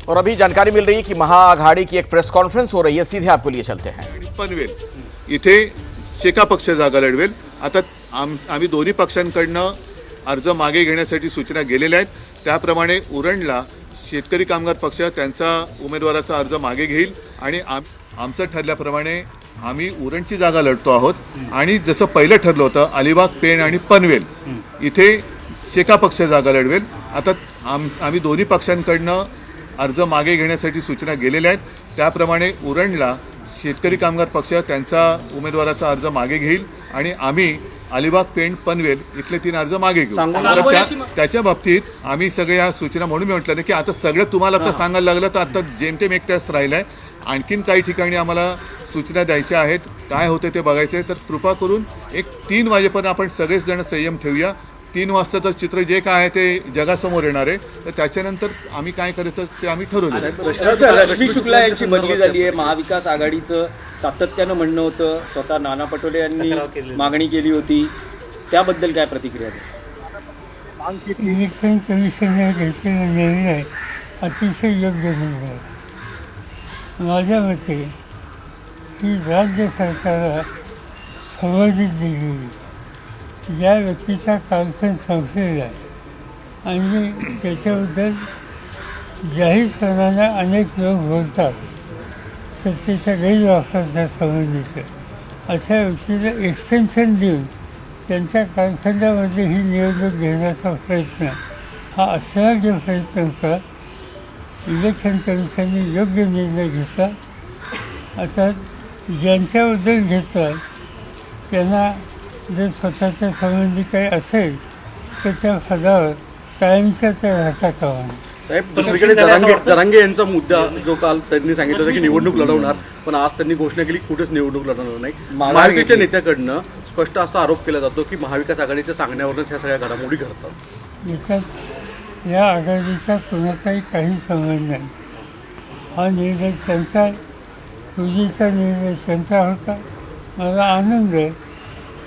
और अभी जानकारी मिल रही है कि महाआघाडी की एक प्रेस कॉन्फ्रेंस हो रही है, सीधे आपको लिए चलते हैं। पनवेल इथे शेका पक्ष जागा लढवेल। आता आम्ही दोन्ही पक्षांकडनं अर्ज मागे घेण्यासाठी सूचना गेलेल्या आहेत। त्याप्रमाणे उरणला शेतकरी कामगार पक्ष त्यांचा उमेदवाराचा अर्ज मागे घेईल आणि आमचं ठरल्याप्रमाणे आम्ही उरणची जागा लढतो आहोत। आणि जसं पहिलं ठरलं होतं अलिबाग, पेण आणि पनवेल इथे शेका पक्ष जागा लढवेल। आता आम्ही दोन्ही पक्षांकडनं अर्ज मागे घेण्यासाठी सूचना गेलेल्या आहेत। त्याप्रमाणे उरणला शेतकरी कामगार पक्ष त्यांचा उमेदवाराचा अर्ज मागे घेईल आणि आम्ही अलिबाग, पेण, पनवेल इथले 3 अर्ज मागे घेऊ। तर त्याच्या बाबतीत आम्ही सगळ्या सूचना म्हणून मी म्हटलं की आता सगळं तुम्हाला आता सांगायला लागलं तर आता जेमतेम एक तास राहिलाय। आणखीन काही ठिकाणी आम्हाला सूचना द्यायच्या आहेत, काय होते ते बघायचं आहे। तर कृपा करून एक 3 वाजेपर्यंत आपण सगळेच जण संयम ठेवूया। 3 वाजताचं चित्र जे काय आहे ते जगासमोर येणार आहे। तर त्याच्यानंतर आम्ही काय करायचं ते आम्ही ठरवलं। रश्मी शुक्ला यांची बदली झाली आहे। महाविकास आघाडीचं सातत्यानं म्हणणं होतं, स्वतः नाना पटोले यांनी मागणी केली होती, त्याबद्दल काय प्रतिक्रिया आहे? इलेक्शन कमिशनने घेतलेला निर्णय अतिशय योग्य निर्णय आहे। माझ्या मते ही राज्य सरकारला संबंधित दिली ज्या व्यक्तीचा कालखंड संपलेला आहे आणि त्याच्याबद्दल जाहीरपणाने अनेक लोक बोलतात सत्तेचा गैरवापरच्या संबंधीचं, अशा व्यक्तीला एक्सटेन्शन देऊन त्यांच्या कालखंडामध्ये ही निवडणूक घेण्याचा प्रयत्न हा अश्लाघ्य प्रयत्न होता। इलेक्शन कमिशनने योग्य निर्णय घेतला। आता ज्यांच्याबद्दल घेतला त्यांना जर स्वतःच्या संबंधी काही असेल तर त्या पदावर कायमच्या त्या राहता कामा नये। साहेब, दुसरीकडे जरांगे यांचा मुद्दा जो काल त्यांनी सांगितलं होतं की निवडणूक लढवणार, पण आज त्यांनी घोषणा केली कुठेच निवडणूक लढवणार नाही। महायुतीच्या नेत्याकडनं स्पष्ट असा आरोप केला जातो की महाविकास आघाडीच्या सांगण्यावरूनच ह्या सगळ्या घडामोडी घडतात। याच्यात या आघाडीचा कुणाचाही काही संबंध नाही। हा निर्णय त्यांचा, पूर्वीचा निर्णय त्यांचा होता। मला आनंद आहे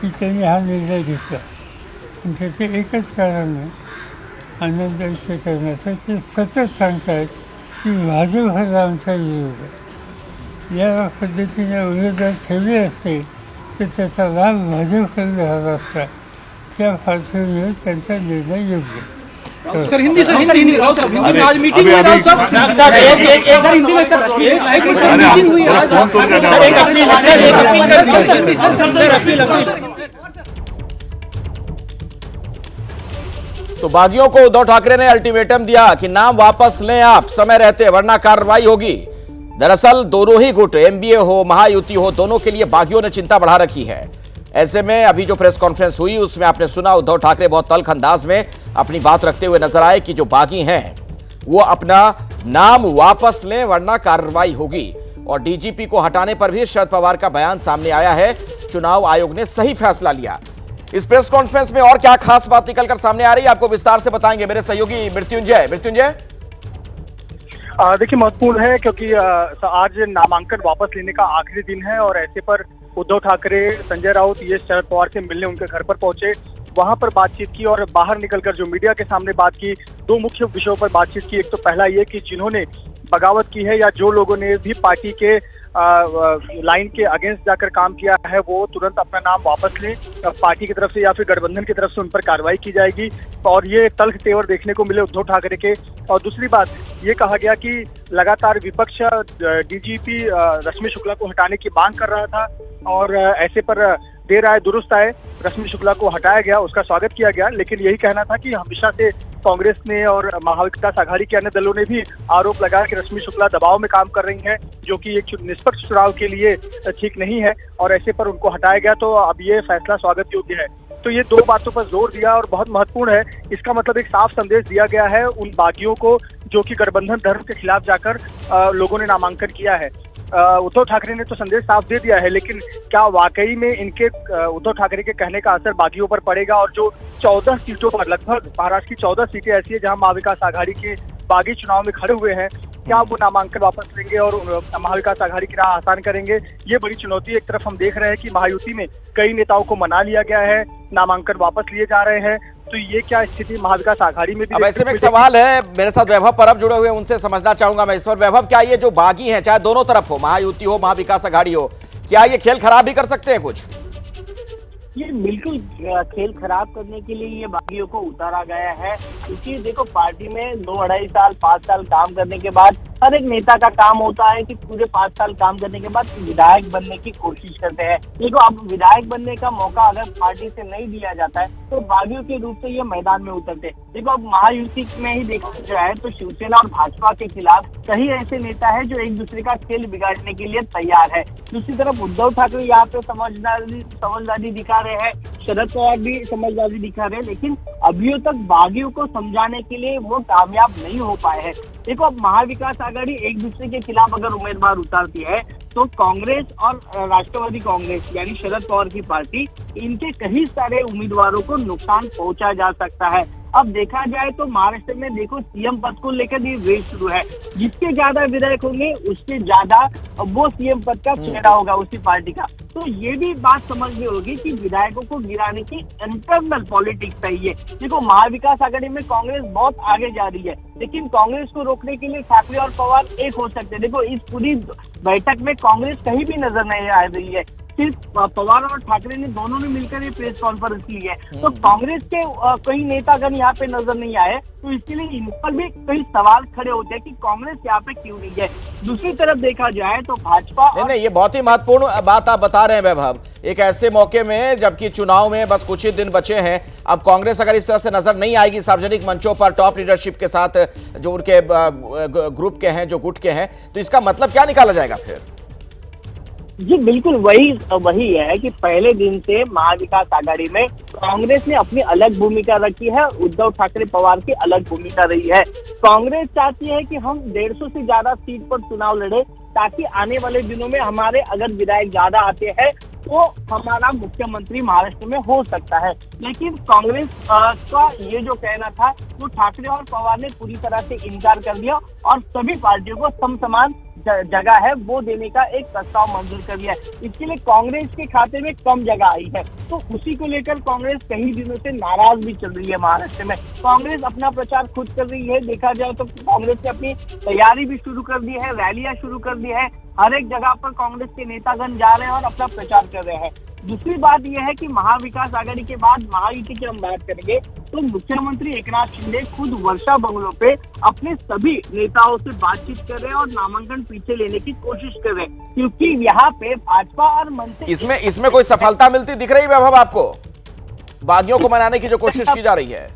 की त्यांनी हा निर्णय घेतला आणि त्याचे एकच कारण आहे आनंद व्यक्त करण्याचं। ते सतत सांगतात की भाजप हा आमचा विरोध आहे। या पद्धतीने उमेदवार ठेवले असते तर त्याचा लाभ भाजपकडे झाला असता। त्या पार्श्वभूमीवर त्यांचा निर्णय योग्य आहे। सर हिंदी राव साहब, हिंदी में आज मीटिंग हुई राव साहब, एक हिंदी में सर एक मिनट सर मीटिंग हुई आज तो बागियों को उद्धव ठाकरे ने अल्टीमेटम दिया कि नाम वापस लें आप समय रहते वरना कार्रवाई होगी। दरअसल दोनों ही गुट, एमबीए हो महायुति हो, दोनों के लिए बागियों ने चिंता बढ़ा रखी है। ऐसे में अभी जो प्रेस कॉन्फ्रेंस हुई उसमें आपने सुना उद्धव ठाकरे बहुत तल्ख अंदाज में अपनी बात रखते हुए नजर आए कि जो बागी हैं वो अपना नाम वापस लें वरना कार्रवाई होगी। और डीजीपी को हटाने पर भी शरद पवार का बयान सामने आया है। चुनाव आयोग ने सही फैसला लिया। इस प्रेस कॉन्फ्रेंस में और क्या खास बात निकलकर सामने आ रही है आपको विस्तार से बताएंगे मेरे सहयोगी मृत्युंजय। देखिए, महत्वपूर्ण है क्योंकि आज नामांकन वापस लेने का आखिरी दिन है और ऐसे पर उद्धव ठाकरे, संजय राउत ये शरद पवार से मिलने उनके घर पर पहुंचे, वहां पर बातचीत की और बाहर निकलकर जो मीडिया के सामने बात की। 2 मुख्य विषयों पर बातचीत की। एक तो पहला ये कि जिन्होंने बगावत की है या जो लोगों ने भी पार्टी के लाइन के अगेंस्ट जाकर काम किया है वो तुरंत अपना नाम वापस लें पार्टी की तरफ से या फिर गठबंधन की तरफ से उन पर कार्रवाई की जाएगी। और ये तल्ख तेवर देखने को मिले उद्धव ठाकरे के। और दूसरी बात ये कहा गया कि लगातार विपक्ष डीजीपी रश्मि शुक्ला को हटाने की मांग कर रहा था और ऐसे पर देर आए दुरुस्त आए, रश्मि शुक्ला को हटाया गया, उसका स्वागत किया गया। लेकिन यही कहना था कि हमेशा से कांग्रेस ने और महाविकास आघाड़ी के अन्य दलों ने भी आरोप लगाया कि रश्मि शुक्ला दबाव में काम कर रही हैं, जो कि एक निष्पक्ष चुनाव के लिए ठीक नहीं है और ऐसे पर उनको हटाया गया। तो अब ये फैसला स्वागत योग्य है। तो ये 2 बातों पर जोर दिया और बहुत महत्वपूर्ण है। इसका मतलब एक साफ संदेश दिया गया है उन बागियों को जो कि गठबंधन धर्म के खिलाफ जाकर लोगों ने नामांकन किया है। उद्धव ठाकरे ने तो संदेश साफ दे दिया है, लेकिन क्या वाकई में इनके उद्धव ठाकरे के कहने का असर बागियों पर पड़ेगा? और जो 14 सीटों पर, लगभग महाराष्ट्र की 14 सीटें ऐसी है जहां महाविकास आघाड़ी के बागी चुनाव में खड़े हुए हैं, क्या वो नामांकन वापस लेंगे और महाविकास आघाड़ी की राह आसान करेंगे? ये बड़ी चुनौती है। एक तरफ हम देख रहे हैं कि महायुति में कई नेताओं को मना लिया गया है, नामांकन वापस लिए जा रहे हैं, तो ये क्या स्थिति महाविकास आघाड़ी में भी? अब ऐसे में एक सवाल है, मेरे साथ वैभव परब जुड़े हुए, उनसे समझना चाहूंगा मैं इस पर। वैभव, क्या ये जो बागी हैं, चाहे दोनों तरफ हो, महायुति हो महाविकास आघाड़ी हो, क्या ये खेल खराब भी कर सकते हैं कुछ? ये बिल्कुल खेल खराब करने के लिए ये बागियों को उतारा गया है, क्योंकि देखो पार्टी में 2-2.5 साल 5 साल काम करने के बाद हर एक नेता का काम होता है कि पूरे 5 साल काम करने के बाद विधायक बनने की कोशिश करते हैं। देखो अब विधायक बनने का मौका अगर पार्टी से नहीं दिया जाता है तो बागियों के रूप से ये मैदान में उतरते हैं। देखो अब महायुति में ही देखा जाए तो शिवसेना और भाजपा के खिलाफ कई ऐसे नेता है जो एक दूसरे का खेल बिगाड़ने के लिए तैयार है। दूसरी तरफ उद्धव ठाकरे यहाँ पे समझदारी दिखा रहे हैं, शरद पवार भी समझदारी दिखा रहे हैं, लेकिन अभी तक बागियों को समझाने के लिए वो कामयाब नहीं हो पाए हैं। देखो अब महाविकास आघाड़ी एक दूसरे के खिलाफ अगर उम्मीदवार उतारती है तो कांग्रेस और राष्ट्रवादी कांग्रेस यानी शरद पवार की पार्टी, इनके कई सारे उम्मीदवारों को नुकसान पहुंचा जा सकता है। अब देखा जाए तो महाराष्ट्र में देखो सीएम पद को लेकर ये रेस शुरू है, जिसके ज्यादा विधायक होंगे उसके ज्यादा वो सीएम पद का चेहरा होगा उसी पार्टी का। तो ये भी बात समझनी होगी कि विधायकों को गिराने की इंटरनल पॉलिटिक्स चाहिए। देखो महाविकास आघाड़ी में कांग्रेस बहुत आगे जा रही है, लेकिन कांग्रेस को रोकने के लिए ठाकरे और पवार एक हो सकते हैं। देखो इस पूरी बैठक में कांग्रेस कहीं भी नजर नहीं आ रही है, सिर्फ पवार और ठाकरे ने दोनों ने मिलकर ये प्रेस कॉन्फ्रेंस की है। तो कांग्रेस के कई नेतागण यहाँ पे नजर नहीं आए, तो इसके लिए इन पर भी कई सवाल खड़े होते हैं कि कांग्रेस यहाँ पे क्यों नहीं है। दूसरी तरफ देखा जाए तो भाजपा नहीं, ये बहुत ही महत्वपूर्ण बात आप बता रहे हैं वैभव। एक ऐसे मौके में जबकि चुनाव में बस कुछ ही दिन बचे हैं, अब कांग्रेस अगर इस तरह से नजर नहीं आएगी सार्वजनिक मंचों पर टॉप लीडरशिप के साथ, जो उनके ग्रुप के हैं, जो गुट के हैं, तो इसका मतलब क्या निकाला जाएगा फिर? जी बिल्कुल वही है कि पहले दिन से महाविकास आघाड़ी में कांग्रेस ने अपनी अलग भूमिका रखी है, उद्धव ठाकरे पवार की अलग भूमिका रही है। कांग्रेस चाहती है कि हम 150 से ज्यादा सीट पर चुनाव लड़े, ताकि आने वाले दिनों में हमारे अगर विधायक ज्यादा आते हैं तो हमारा मुख्यमंत्री महाराष्ट्र में हो सकता है। लेकिन कांग्रेस का ये जो कहना था वो ठाकरे और पवार ने पूरी तरह से इनकार कर दिया और सभी पार्टियों को समसमान जगह है वो देने का एक प्रस्ताव मंजूर कर दिया है। इसके लिए कांग्रेस के खाते में कम जगह आई है, तो उसी को लेकर कांग्रेस कई दिनों से नाराज भी चल रही है। महाराष्ट्र में कांग्रेस अपना प्रचार खुद कर रही है। देखा जाए तो कांग्रेस ने अपनी तैयारी भी शुरू कर दी है, रैलियां शुरू कर दी है, हर एक जगह पर कांग्रेस के नेतागण जा रहे हैं और अपना प्रचार कर रहे हैं। दूसरी बात यह है कि महाविकास आघाड़ी के बाद महायुति की हम बात करेंगे तो मुख्यमंत्री एकनाथ शिंदे खुद वर्षा बंगलों पे अपने सभी नेताओं से बातचीत कर रहे हैं और नामांकन पीछे लेने की कोशिश कर रहे हैं, क्योंकि यहाँ पे भाजपा और मनसे इसमें कोई सफलता मिलती दिख रही वैभव आपको, बागियों को मनाने की जो कोशिश की जा रही है?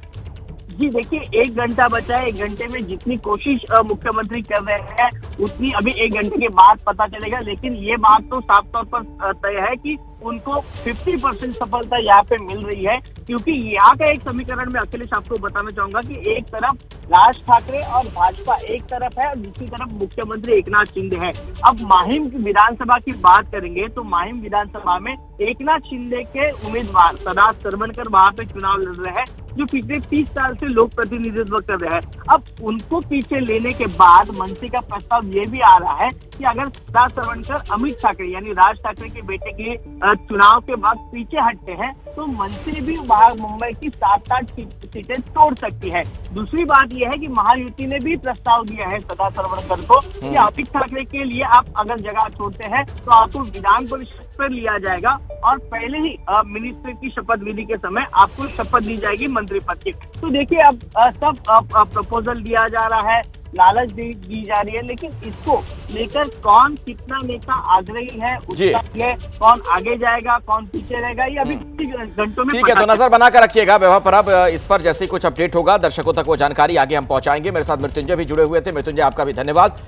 जी देखिए 1 घंटा बचा है, 1 घंटे में जितनी कोशिश मुख्यमंत्री कर रहे हैं उतनी अभी 1 घंटे के बाद पता चलेगा। लेकिन ये बात तो साफ तौर पर तय है कि उनको 50% सफलता यहाँ पे मिल रही है, क्योंकि यहाँ का एक समीकरण में अखिलेश आपको बताना चाहूंगा कि एक तरफ राज ठाकरे और भाजपा एक तरफ है और दूसरी तरफ मुख्यमंत्री एकनाथ शिंदे है। अब माहिम विधानसभा की बात करेंगे तो माहिम विधानसभा में एकनाथ शिंदे के उम्मीदवार सदाश सरवनकर वहां पे चुनाव लड़ रहे हैं, जो पिछले 30 साल से लोक प्रतिनिधित्व कर रहे हैं। अब उनको पीछे लेने के बाद मनसे का प्रस्ताव ये भी आ रहा है कि अगर सदाश सरवनकर अमित ठाकरे यानी राज ठाकरे के बेटे के चुनाव के बाद पीछे हटते हैं तो मनसे भी वहां मुंबई की 7-8 सीटें तोड़ सकती है। दूसरी बात यह है कि महायुति ने भी प्रस्ताव दिया है सदाश सरवनकर को कि अमित ठाकरे के लिए आप अगर जगह छोड़ते हैं तो आपको विधान परिषद पर लिया जाएगा और पहले ही मिनिस्टर की शपथ विधि के समय आपको शपथ दी जाएगी मंत्री पद की। तो देखिए अब सब प्रपोजल दिया जा रहा है, लालच दी जा रही है, लेकिन इसको लेकर कौन कितना नेता आग्रही है उसका है, कौन आगे जाएगा कौन पीछे रहेगा, ये अभी घंटों में ठीक है। तो नजर बना कर रखिएगा वैभव परब, इस पर जैसे ही कुछ अपडेट होगा दर्शकों तक वो जानकारी आगे हम पहुंचाएंगे। मेरे साथ मृत्युंजय भी जुड़े हुए थे। मृत्युंजय आपका भी धन्यवाद।